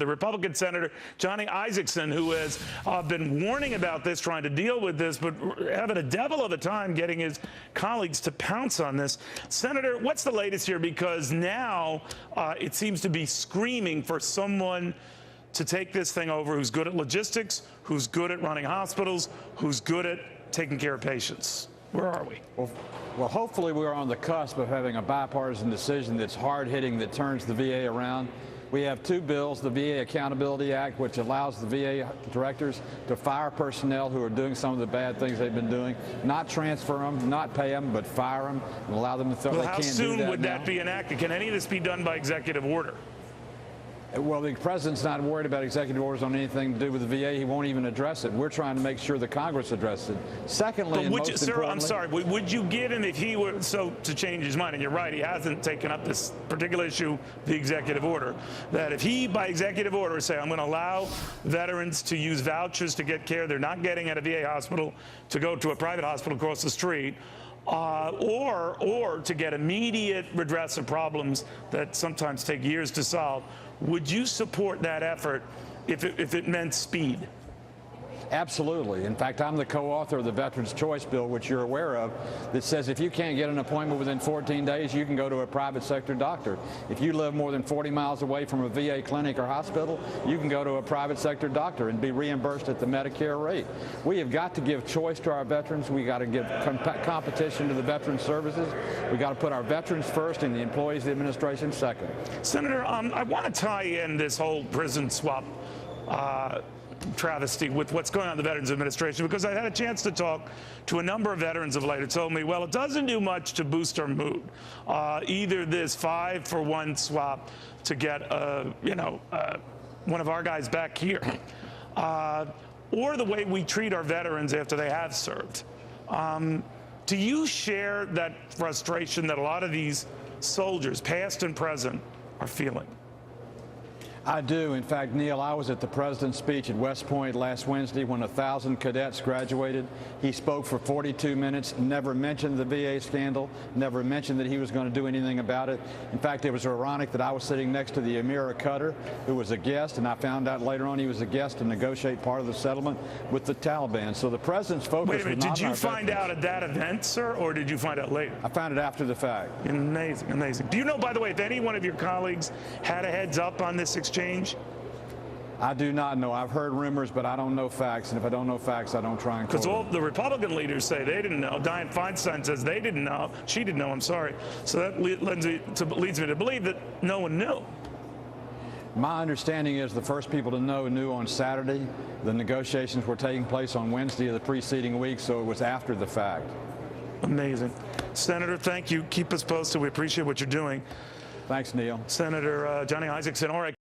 The Republican Senator Johnny Isakson, who has been warning about this, trying to deal with this, but having a devil of a time getting his colleagues to pounce on this. Senator, what's the latest here? Because now it seems to be screaming for someone to take this thing over who's good at logistics, who's good at running hospitals, who's good at taking care of patients. Where are we? Well, hopefully we're on the cusp of having a bipartisan decision that's hard-hitting, that turns the VA around. We have two bills, the VA Accountability Act, which allows the VA directors to fire personnel who are doing some of the bad things they've been doing, not transfer them, not pay them, but fire them and allow them to feel they can't do that. How soon would that be enacted? Can any of this be done by executive order? Well, the president's not worried about executive orders on anything to do with the VA. He won't even address it. We're trying to make sure the Congress addresses it. Secondly, and most importantly, I'm sorry, would you give him, if he were to change his mind, and you're right, he hasn't taken up this particular issue, the executive order, that if he, by executive order, say, I'm going to allow veterans to use vouchers to get care they're not getting at a VA hospital to go to a private hospital across the street, or to get immediate redress of problems that sometimes take years to solve, would you support that effort if it meant speed? Absolutely. In fact, I'm the co-author of the Veterans Choice Bill, which you're aware of, that says if you can't get an appointment within 14 days, you can go to a private sector doctor. If you live more than 40 miles away from a VA clinic or hospital, you can go to a private sector doctor and be reimbursed at the Medicare rate. We have got to give choice to our veterans. We got to give competition to the veteran services. We got to put our veterans first and the employees of the administration second. Senator, I want to tie in this whole prison swap travesty with what's going on in the Veterans Administration, because I had a chance to talk to a number of veterans of late who told me, well, it doesn't do much to boost our mood. Either this 5-for-1 swap to get, one of our guys back here, or the way we treat our veterans after they have served. Do you share that frustration that a lot of these soldiers, past and present, are feeling? I do. In fact, Neil, I was at the president's speech at West Point last Wednesday when 1,000 cadets graduated. He spoke for 42 minutes, never mentioned the VA scandal, never mentioned that he was going to do anything about it. In fact, it was ironic that I was sitting next to the Amira Cutter, who was a guest, and I found out later on he was a guest to negotiate part of the settlement with the Taliban. So the president's focus was not on our veterans. Did you find out at that event, sir, or did you find out later? I found it after the fact. Amazing, amazing. Do you know, by the way, if any one of your colleagues had a heads up on this exchange? I do not know. I've heard rumors, but I don't know facts. And if I don't know facts, I don't try and quote them. Because all the Republican leaders say they didn't know. Dianne Feinstein says they didn't know. She didn't know, I'm sorry. So that leads me to believe that no one knew. My understanding is the first people to know knew on Saturday. The negotiations were taking place on Wednesday of the preceding week, so it was after the fact. Amazing. Senator, thank you. Keep us posted. We appreciate what you're doing. Thanks, Neil. Senator Johnny Isakson. All right.